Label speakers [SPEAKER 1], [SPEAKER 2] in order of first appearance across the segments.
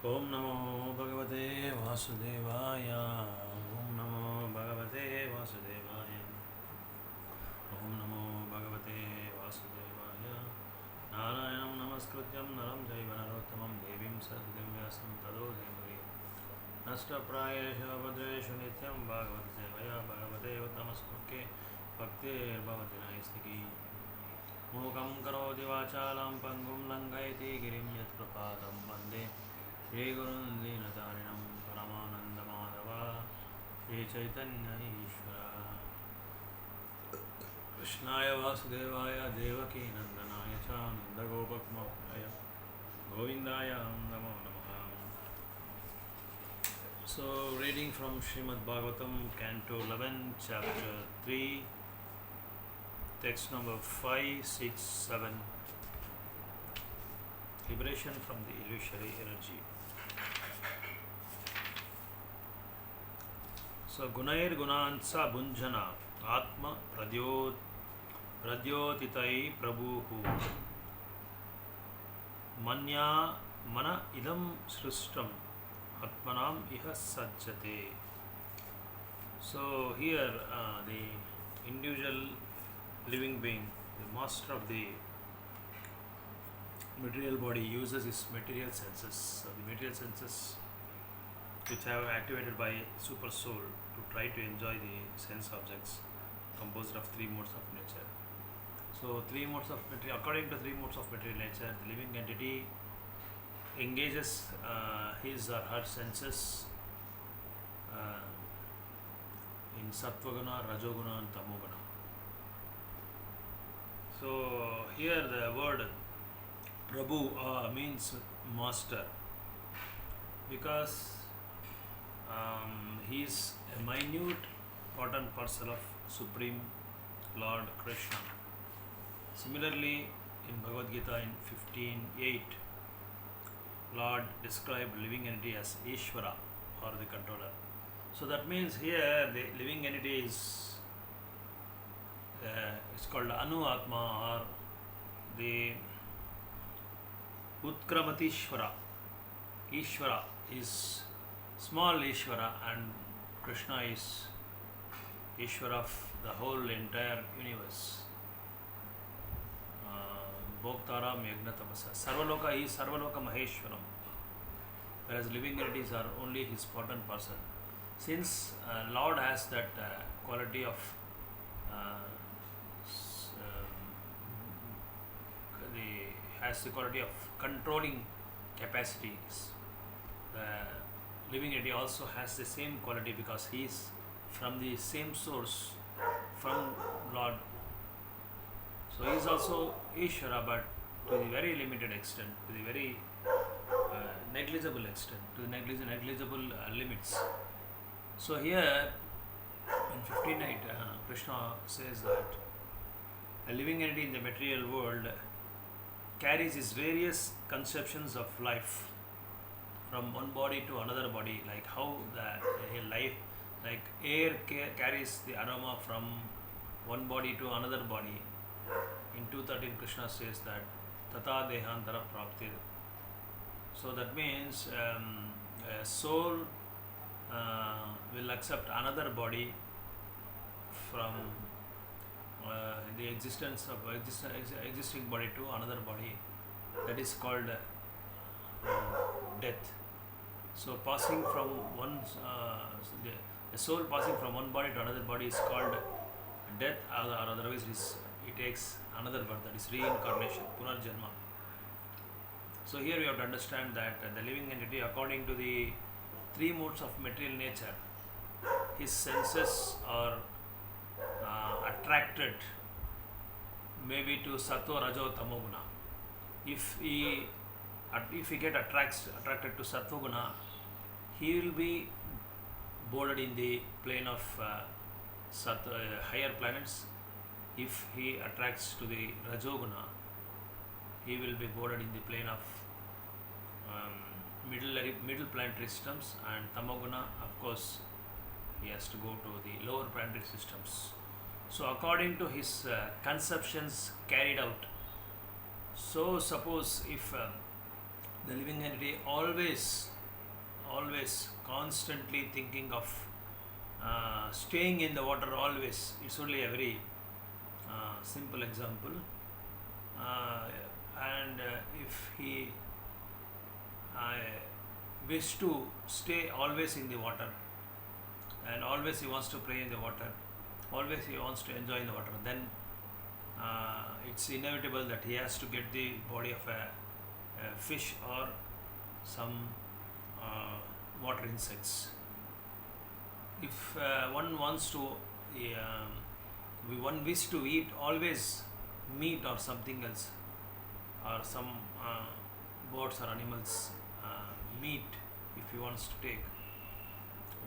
[SPEAKER 1] Om Namo Bhagavate Vasudevaya. Om Namo Bhagavate Vasudevaya. Om Namo Bhagavate Vasudevaya. Narayanam Namaskrityam Naram Jaiva Narottamam Devim Saraswatim Vyasam Tado Jaimuri. Nashtaprayesha Bhadreshu Nityam Bhagavate Sevaya Bhagavate Uttamasmukke Bhaktir Bhavati Naistiki. Mukam Karoti Vachalam Pangum Langaiti Girim Yat Prapadam Vande Shri Gurun Dinatarinam Paramananda Madhava Shri Chaitanya Ishvara Krishnaya Vasudevaya Devaki Nandanaya Cha Nandagopakmaya Govindaya Namo Namaha. So, reading from Srimad Bagavatam, Canto 11, Chapter 3, text number 5, 6, 7. Liberation from the illusory energy. So, Gunair Gunansa Bunjana Atma Pradyotitai Prabhuhu Manya Mana Idam Srishtam Atmanam Iha Sajjate. So, here the individual living being, the master of the material body, uses his material senses. So the material senses which have activated by super soul to try to enjoy the sense objects composed of three modes of nature. So three modes of material, according to three modes of material nature, the living entity engages his or her senses in Sattvaguna, Rajoguna and Tamoguna. So here the word Prabhu means master, because he is a minute part and parcel of Supreme Lord Krishna. Similarly, in Bhagavad Gita in 15.8, Lord described living entity as Ishvara, or the controller. So that means here the living entity is it's called Anu Atma, or the Utkramatishvara. Ishvara is small Ishvara, and Krishna is Ishvara of the whole entire universe. Bhoktaram Yagna Tapasa. Sarvaloka is Sarvaloka Maheshwaram, whereas living entities are only his part and parcel. Since Lord has that quality of has the quality of controlling capacities, the living entity also has the same quality, because he is from the same source, from Lord. So he is also Ishvara, but to the very limited extent, to the very negligible extent, to the negligible limits. So here in 15.8, Krishna says that a living entity in the material world carries his various conceptions of life from one body to another body, like how the life, like air carries the aroma from one body to another body. In 2.13, Krishna says that Tata Dehantara Praptir. So that means a soul will accept another body from the existence of existing body to another body. That is called death. So passing from one a soul passing from one body to another body is called death, or otherwise it takes another birth, that is reincarnation, punarjanma. So here we have to understand that the living entity, according to the three modes of material nature, his senses are attracted maybe to Sattva, Rajo, Tamoguna. If he get attracted to Sattva Guna, he will be boarded in the plane of higher planets. If he attracts to the Rajoguna, he will be boarded in the plane of middle planetary systems, and Tamoguna, of course, he has to go to the lower planetary systems. So according to his conceptions carried out, so suppose if The living entity always constantly thinking of staying in the water always. It's only a very simple example. And if he wish to stay always in the water, and always he wants to play in the water, always he wants to enjoy in the water, then it's inevitable that he has to get the body of a fish or some water insects. If one wants to, one wish to eat always meat or something else, or some birds or animals meat, if he wants to take,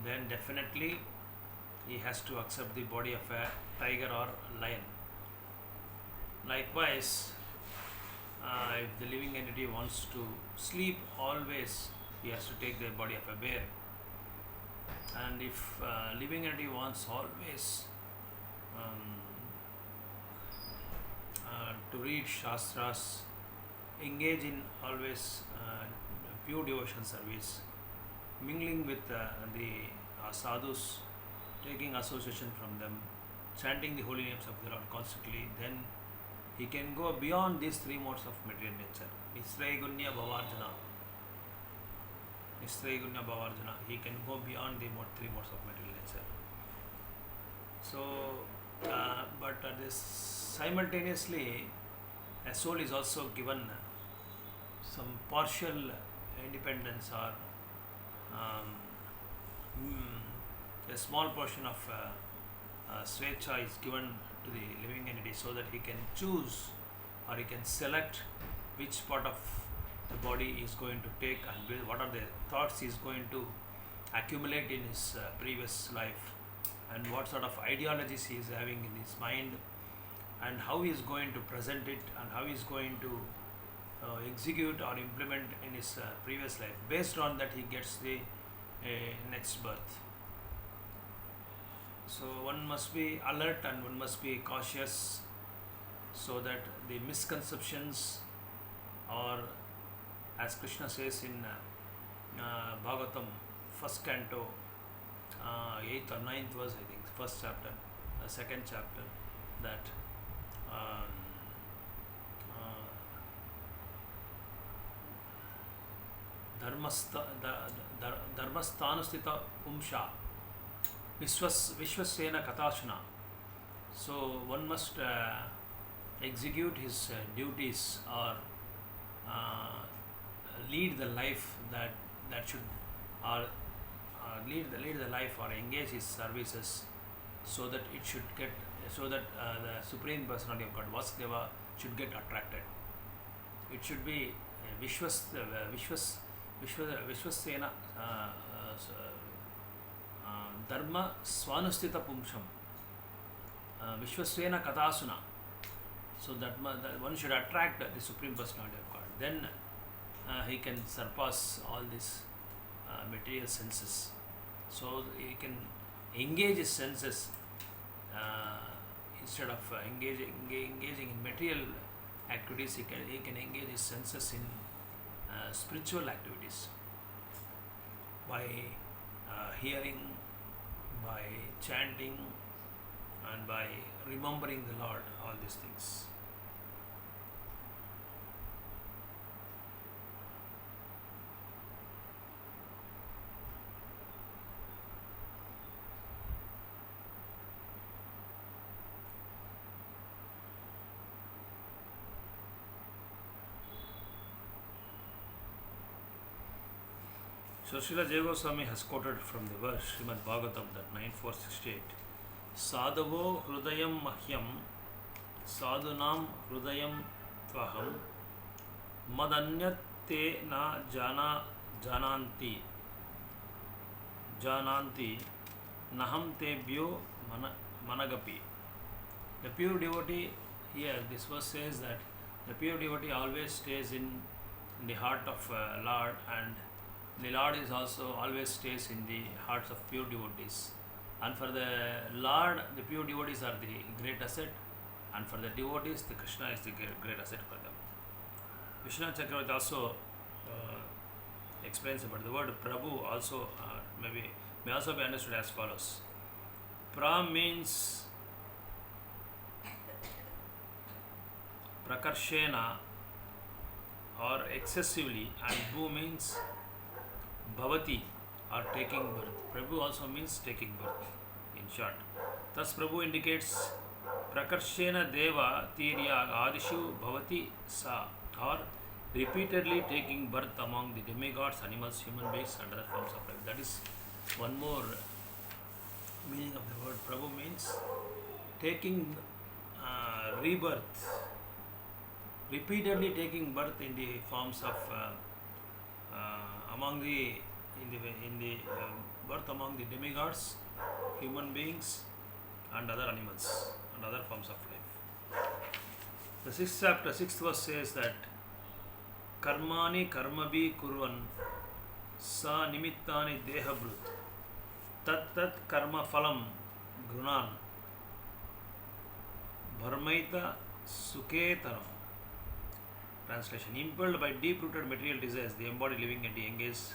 [SPEAKER 1] then definitely he has to accept the body of a tiger or lion. Likewise, if the living entity wants to sleep always, he has to take the body of a bear. And if living entity wants always to read shastras, engage in always pure devotion service, mingling with the sadhus, taking association from them, chanting the holy names of the Lord constantly, then he can go beyond these three modes of material nature. Nisraigunya Bhavarjana. Nisraigunya Bhavarjana. He can go beyond the three modes of material nature. So, but this simultaneously, a soul is also given some partial independence, or a small portion of swecha is given to the living entity, so that he can choose or he can select which part of the body is going to take, and what are the thoughts he is going to accumulate in his previous life, and what sort of ideologies he is having in his mind, and how he is going to present it, and how he is going to execute or implement in his previous life. Based on that, he gets the next birth. So one must be alert and one must be cautious, so that the misconceptions, or as Krishna says in Bagavatam, first canto, 8th or 9th verse, I think, first chapter, second chapter, that dharmasthanustita pumsha vishwasena katashana. So one must execute his duties, or lead the life that should, or lead the life, or engage his services, so that it should get, so that the Supreme Personality of God, Vasudeva, should get attracted. It should be Vishwasena Dharma Swanustita Pumsham Vishwasena Katasuna. So that one should attract the Supreme Personality of God. Then he can surpass all these material senses. So he can engage his senses instead of engaging in material activities. He can engage his senses in spiritual activities, by hearing, by chanting, and by remembering the Lord, all these things. So Srila Jaya Goswami has quoted from the verse Srimad Bhagavatam, that 9.468, Sadhavo hrudayam mahyam sadhunam hrudayam tvaham madanyat te na jananti naham tebhyo managapi. The pure devotee, here this verse says that the pure devotee always stays in the heart of Lord, and the Lord is also always stays in the hearts of pure devotees. And for the Lord, the pure devotees are the great asset, and for the devotees, the Krishna is the great asset for them. Vishnu Chakravarti also explains about the word Prabhu also maybe may also be understood as follows. Pra means prakarshena or excessively, and Bhu means bhavati or taking birth. Prabhu also means taking birth in short. Thus Prabhu indicates prakarshena deva tirya adishu bhavati sa, or repeatedly taking birth among the demigods, animals, human beings and other forms of life. That is one more meaning of the word Prabhu, means taking rebirth, repeatedly taking birth in the forms of among the in the birth among the demigods, human beings and other animals and other forms of life. The sixth chapter, sixth verse says that Karmani karmabhi kurvan sa nimittani dehabrut tat tat karma phalam grunan bharmaita suketaram. Translation: impelled by deep-rooted material desires, the embodied living entity engages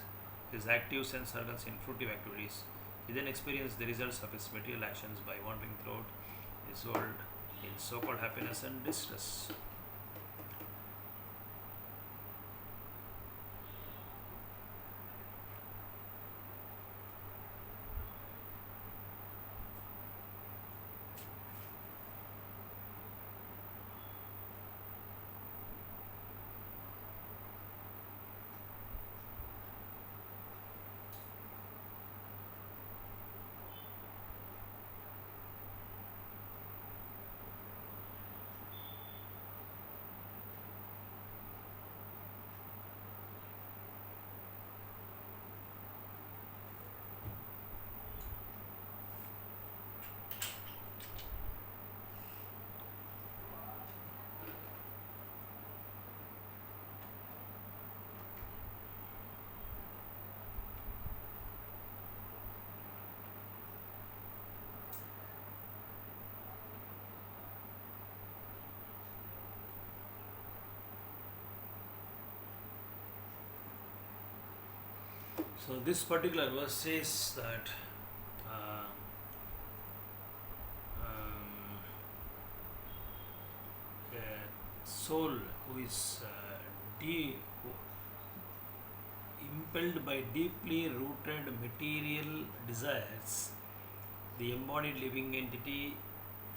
[SPEAKER 1] his active sense organs in fruitive activities. He then experiences the results of his material actions by wandering throughout his world in so-called happiness and distress. So this particular verse says that a soul who is impelled by deeply rooted material desires, the embodied living entity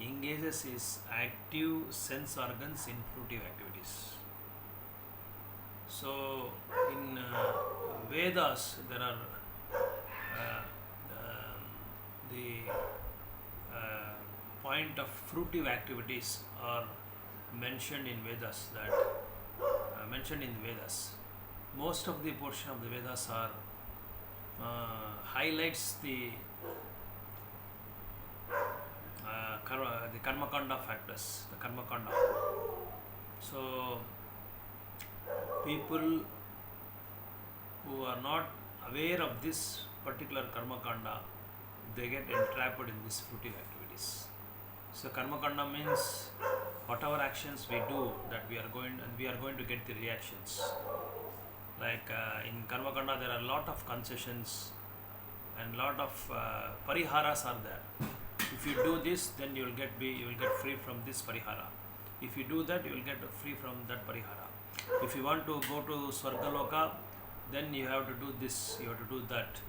[SPEAKER 1] engages his active sense organs in fruitive activities. So, in Vedas, there are the point of fruitive activities are mentioned in Vedas. Most of the portion of the Vedas are highlights the karma kanda factors, the karma kanda. So people who are not aware of this particular karma kanda, they get entrapped in these fruitive activities. So karma kanda means whatever actions we do, that we are going to get the reactions. Like in karma kanda, there are a lot of concessions and lot of pariharas are there. If you do this, then you will get free from this parihara. If you do that, you will get free from that parihara. If you want to go to Swargaloka, then you have to do this, you have to do that.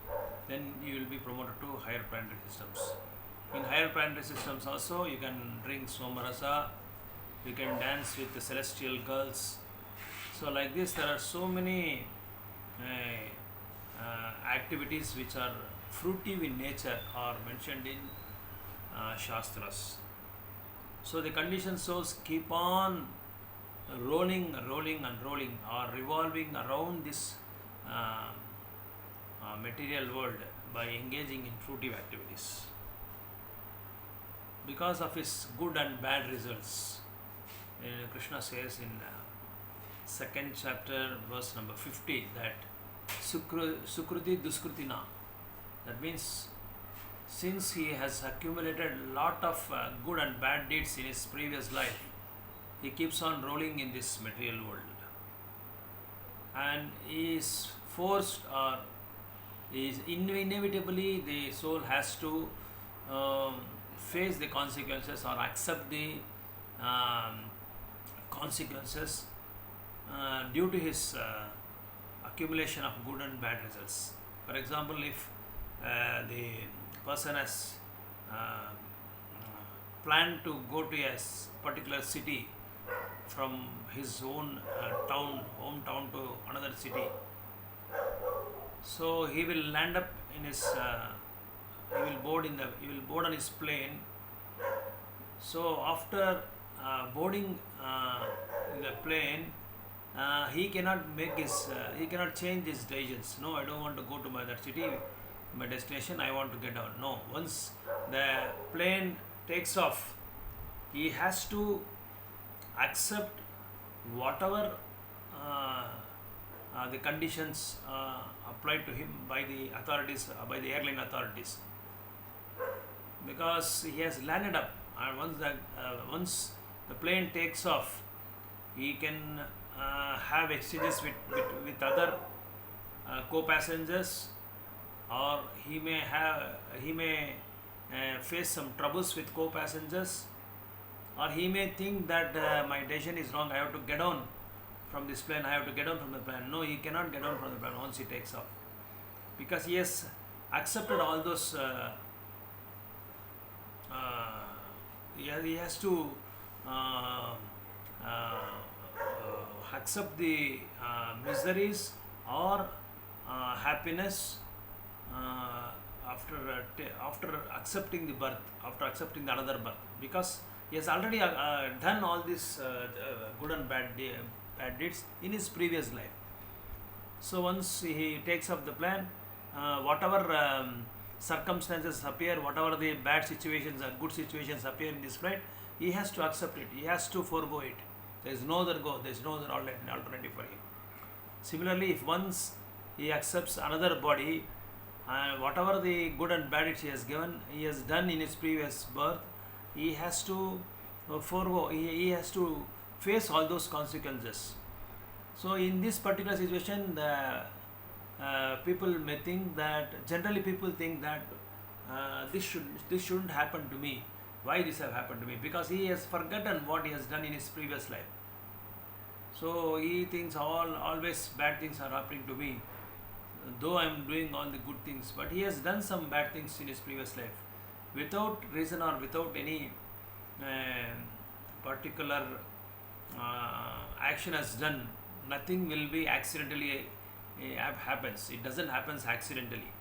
[SPEAKER 1] Then you will be promoted to higher planetary systems. In higher planetary systems also, you can drink Somarasa, you can dance with the celestial girls. So like this, there are so many activities which are fruitive in nature are mentioned in Shastras. So the conditioned souls keep on rolling or revolving around this material world by engaging in fruitive activities. Because of his good and bad results, Krishna says in second chapter verse number 50 that Sukruti Duskrutina, that means since he has accumulated a lot of good and bad deeds in his previous life, he keeps on rolling in this material world. and is forced, or is inevitably the soul has to um, face the consequences or accept the um, consequences due to his accumulation of good and bad results. For example, if the person has planned to go to a particular city from his own hometown to another city, so he will land up in his he will board on his plane. So after boarding in the plane, he cannot make he cannot change his decisions. No, I don't want to go to that city, my destination. I want to get down. No, once the plane takes off, he has to accept whatever the conditions applied to him by the authorities, by the airline authorities, because he has landed up. And once the plane takes off, he can have exchanges with other co-passengers, or he may face some troubles with co-passengers, or he may think that my decision is wrong. I have to get down from this plane. I have to get down from the plane. No, he cannot get down from the plane once he takes off, because he has accepted all those. He has to accept the miseries or happiness after accepting the birth, after accepting the another birth, because he has already done all these good and bad deeds in his previous life. So once he takes up the plan, whatever circumstances appear, whatever the bad situations or good situations appear in this flight, he has to accept it. He has to forego it. There is no other go. There is no other alternative for him. Similarly, if once he accepts another body, whatever the good and bad he has done in his previous birth, he has to forego. He has to face all those consequences. So in this particular situation, the people may think that, generally people think that this shouldn't happen to me. Why this have happened to me? Because he has forgotten what he has done in his previous life. So he thinks always bad things are happening to me, though I am doing all the good things. But he has done some bad things in his previous life, without reason or without any particular action has done. Nothing will be accidentally happens. It doesn't happen accidentally,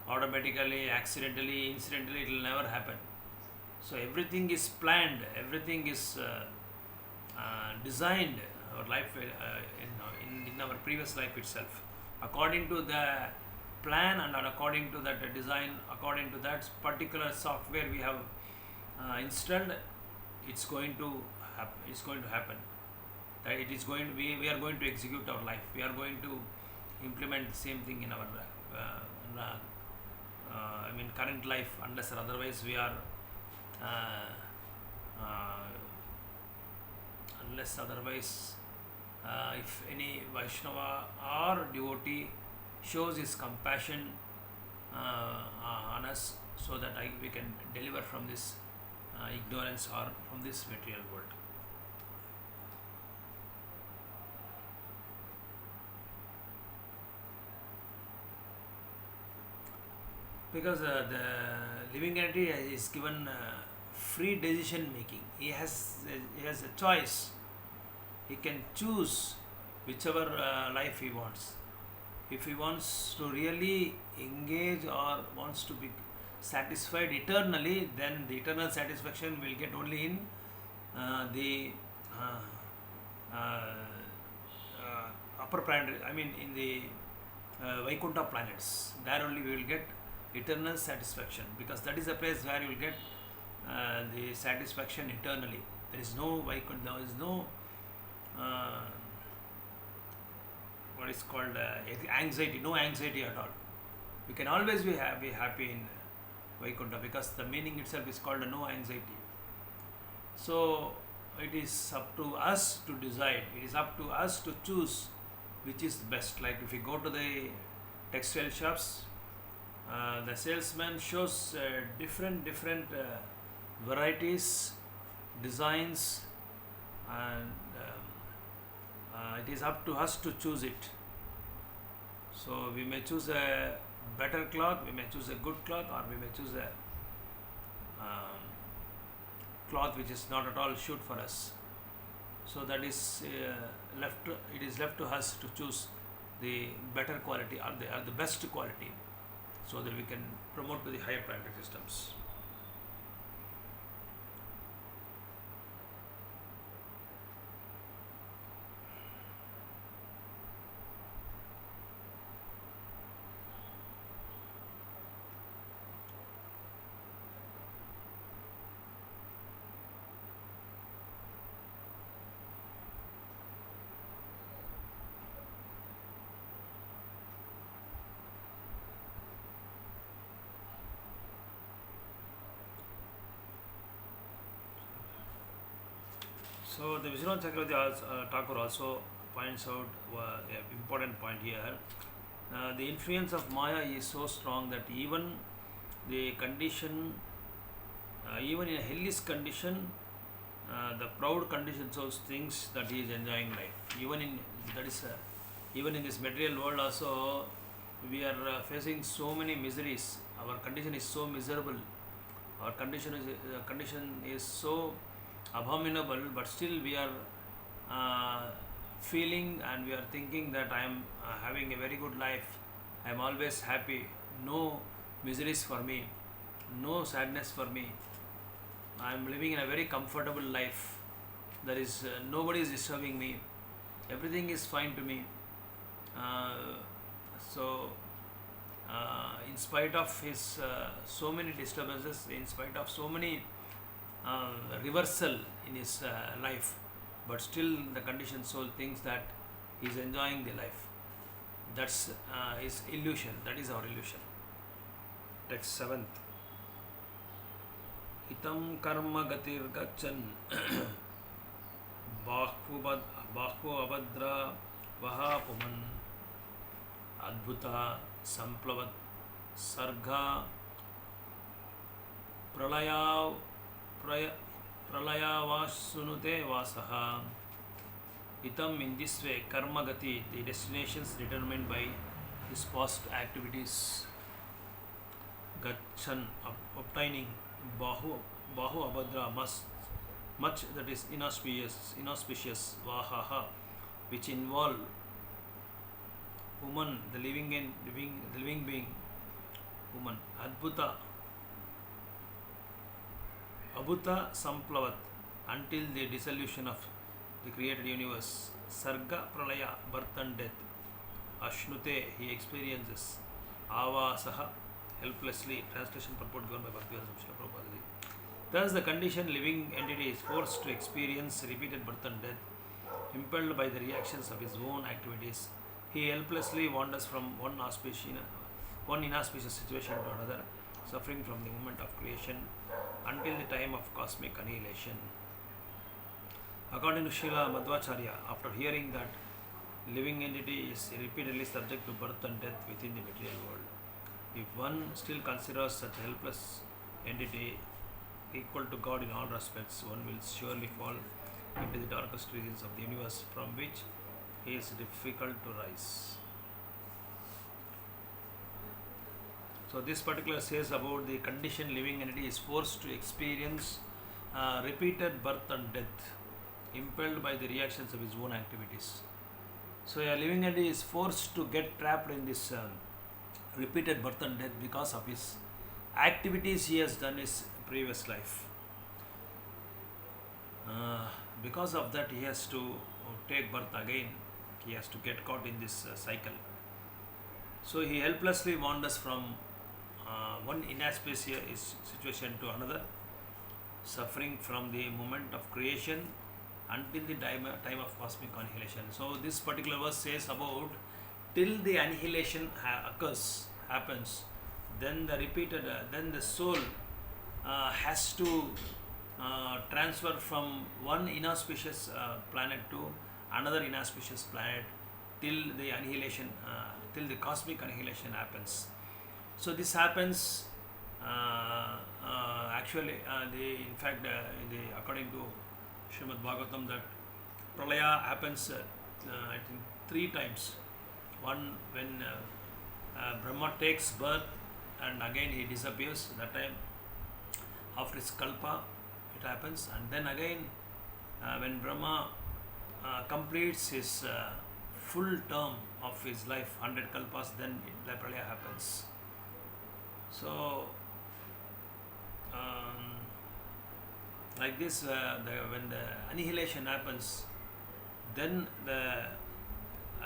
[SPEAKER 1] automatically, accidentally, incidentally. It will never happen. So everything is planned, everything is designed, our life in our previous life itself, according to the plan and according to that design, according to that particular software we have installed. It's going to happen. That it is going. We are going to execute our life. We are going to implement the same thing in our current life, unless or otherwise we are if any Vaishnava or devotee shows his compassion on us, so that we can deliver from this ignorance or from this material world. Because the living entity is given free decision making. He has a choice. He can choose whichever life he wants. If he wants to really engage or wants to be satisfied eternally, then the eternal satisfaction will get only in the upper planet. In the Vaikuntha planets. There only we will get eternal satisfaction, because that is the place where you will get the satisfaction eternally. There is no Vaikuntha. There is no what is called anxiety. No anxiety at all. You can always be happy in Vaikuntha, because the meaning itself is called no anxiety. So it is up to us to decide. It is up to us to choose which is best. Like if you go to the textile shops, the salesman shows different varieties, designs, and it is up to us to choose it. So we may choose a better cloth, we may choose a good cloth, or we may choose a um, cloth which is not at all suit for us. So that is it is left to us to choose the better quality, or the best quality, so that we can promote to the higher planetary systems. So the Vishwanath Chakravarti Thakur also points out an important point here. The influence of Maya is so strong that even the condition, even in a hellish condition, the proud condition shows things that he is enjoying life. Even in this material world also, we are facing so many miseries. Our condition is so miserable. Our condition is so abominable, but still we are feeling and we are thinking that I am having a very good life. I am always happy. No miseries for me. No sadness for me. I am living in a very comfortable life. There is nobody is disturbing me. Everything is fine to me. In spite of his so many disturbances, in spite of so many reversal in his life, but still the conditioned soul thinks that he is enjoying the life. That's his illusion. That is our illusion. Text 7th. Itam karma gatir gachan bahvu abhadra vaha puman adbhuta samplavat sarga pralayavasunute vasaha. Itam, in this way, karma gati, the destinations determined by his past activities. Gachan, obtaining. Bahu abhadra, much that is inauspicious. Vahaha, which involve. Puman, the living being. Puman. Adbhuta, abhuta samplavat, until the dissolution of the created universe. Sarga pralaya, birth and death. Ashnute, he experiences. Avasaha, helplessly. Translation purport given by Bhaktivedanta Srila Prabhupada. Thus the conditioned living entity is forced to experience repeated birth and death. Impelled by the reactions of his own activities, he helplessly wanders from one inauspicious situation to another, suffering from the moment of creation until the time of cosmic annihilation. According to Srila Madhvacharya, after hearing that living entity is repeatedly subject to birth and death within the material world, if one still considers such a helpless entity equal to God in all respects, one will surely fall into the darkest regions of the universe, from which he is difficult to rise. So this particular says about the conditioned living entity is forced to experience repeated birth and death, impelled by the reactions of his own activities. So a living entity is forced to get trapped in this repeated birth and death because of his activities he has done in his previous life. Because of that, he has to take birth again. He has to get caught in this cycle. So he helplessly wanders from one inauspicious situation to another, suffering from the moment of creation until the time of cosmic annihilation. So this particular verse says about till the annihilation happens, then the soul has to transfer from one inauspicious planet to another inauspicious planet till the annihilation, till the cosmic annihilation happens. So this happens in fact, according to Srimad Bhagavatam, that pralaya happens I think 3 times. One when Brahma takes birth and again he disappears. That time after his kalpa it happens, and then again when Brahma completes his full term of his life, 100 kalpas, then the pralaya happens. So like this, when the annihilation happens, then the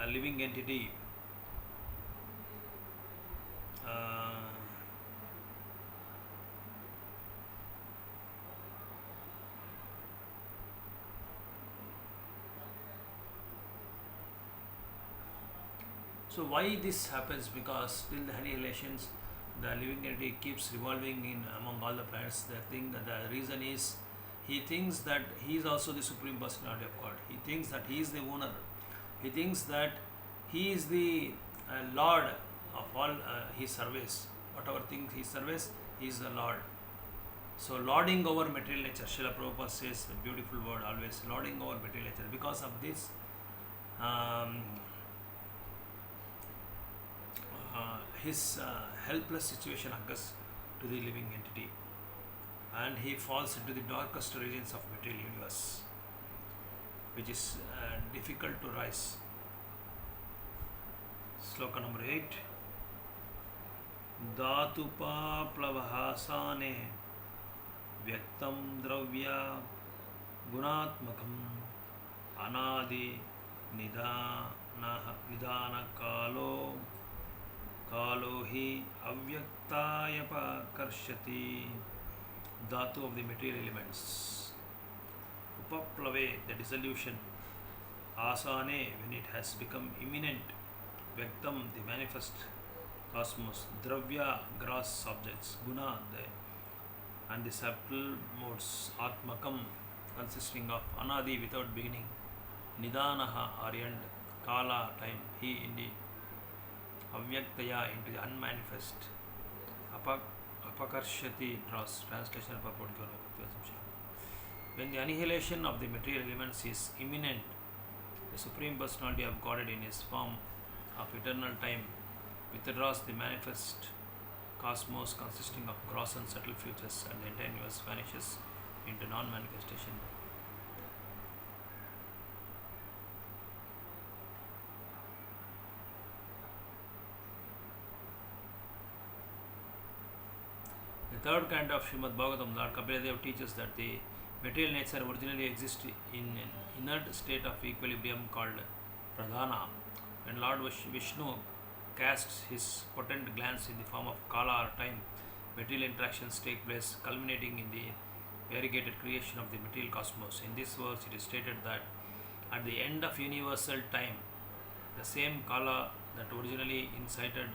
[SPEAKER 1] living entity so why this happens? Because till the annihilations, the living entity keeps revolving in among all the planets. The reason is he thinks that he is also the Supreme Personality of God. He thinks that he is the owner. He thinks that he is the Lord of all his service. Whatever things he serves, he is the Lord. So lording over material nature, Srila Prabhupada says a beautiful word always, lording over material nature. Because of this, his helpless situation occurs to the living entity, and he falls into the darkest regions of material universe, which is difficult to rise. Sloka number 8. Dhatupa plavahasane vyaktam dravya gunatmakam anadi nidana kalo hi avyaktayapa karshati. Dhatu of the material elements. Upaplave, the dissolution. Asane, when it has become imminent. Vyaktam, the manifest cosmos. Dravya, gross objects. Guna, and the subtle modes. Atmakam, consisting of anadi, without beginning. Nidanaha, or end. Kala, time. He, indeed. Avyaktaya, into the unmanifest. Apakarshati, draws. Translation of purport. When the annihilation of the material elements is imminent, the Supreme Personality of Godhead in his form of eternal time withdraws the manifest cosmos consisting of gross and subtle futures, and the entire universe vanishes into non-manifestation. The third kind of Srimad Bhagavatam, Lord Kapila teaches that the material nature originally exists in an inert state of equilibrium called pradhana. When Lord Vishnu casts his potent glance in the form of kala or time, material interactions take place, culminating in the variegated creation of the material cosmos. In this verse, it is stated that at the end of universal time, the same kala that originally incited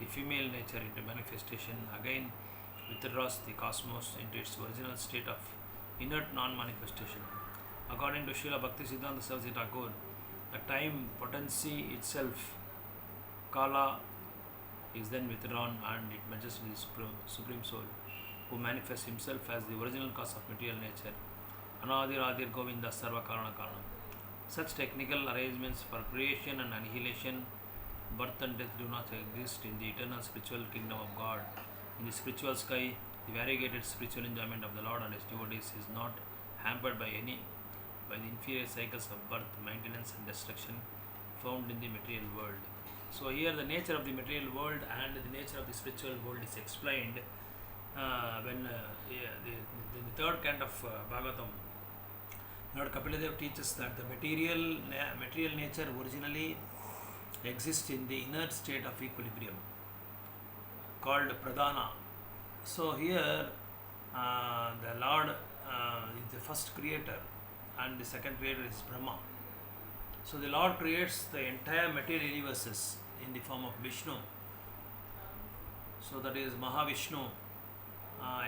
[SPEAKER 1] the female nature into manifestation again withdraws the cosmos into its original state of inert non-manifestation. According to Srila Bhaktisiddhanta Saraswati Thakur, the time potency itself, kala, is then withdrawn and it merges with the Supreme Soul, who manifests himself as the original cause of material nature. Anadir Adir Govinda Sarva Karana Karanam. Such technical arrangements for creation and annihilation, birth and death do not exist in the eternal spiritual kingdom of God. In the spiritual sky, the variegated spiritual enjoyment of the Lord and his devotees is not hampered by the inferior cycles of birth, maintenance and destruction found in the material world. So here the nature of the material world and the nature of the spiritual world is explained when the third kind of Bhagavatam, Lord Kapila teaches that the material nature originally exists in the inert state of equilibrium called pradhana. So here the Lord is the first creator and the second creator is Brahma. So the Lord creates the entire material universes in the form of Vishnu. So that is Mahavishnu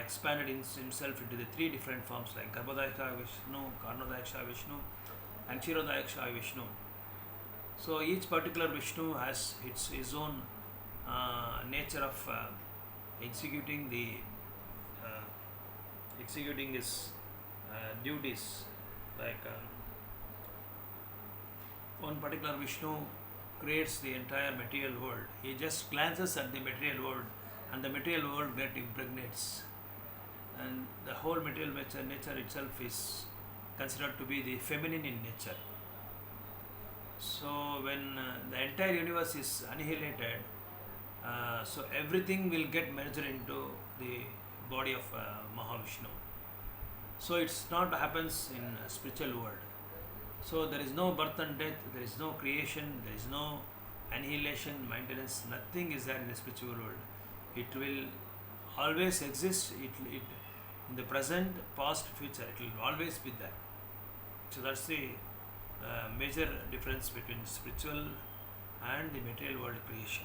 [SPEAKER 1] expanded himself into the 3 different forms like Garbhodayaksha Vishnu, Karnodayaksha Vishnu and Kshirodayaksha Vishnu. So each particular Vishnu has his own nature of executing the uh, executing his duties. Like one particular Vishnu creates the entire material world. He just glances at the material world, and the material world get impregnates, and the whole material nature itself is considered to be the feminine in nature. So when the entire universe is annihilated, so everything will get merged into the body of Mahavishnu. So it's not happens in spiritual world. So there is no birth and death, there is no creation, there is no annihilation, maintenance, nothing is there in the spiritual world. It will always exist, it in the present, past, future, it will always be there. So that's the major difference between spiritual and the material world creation.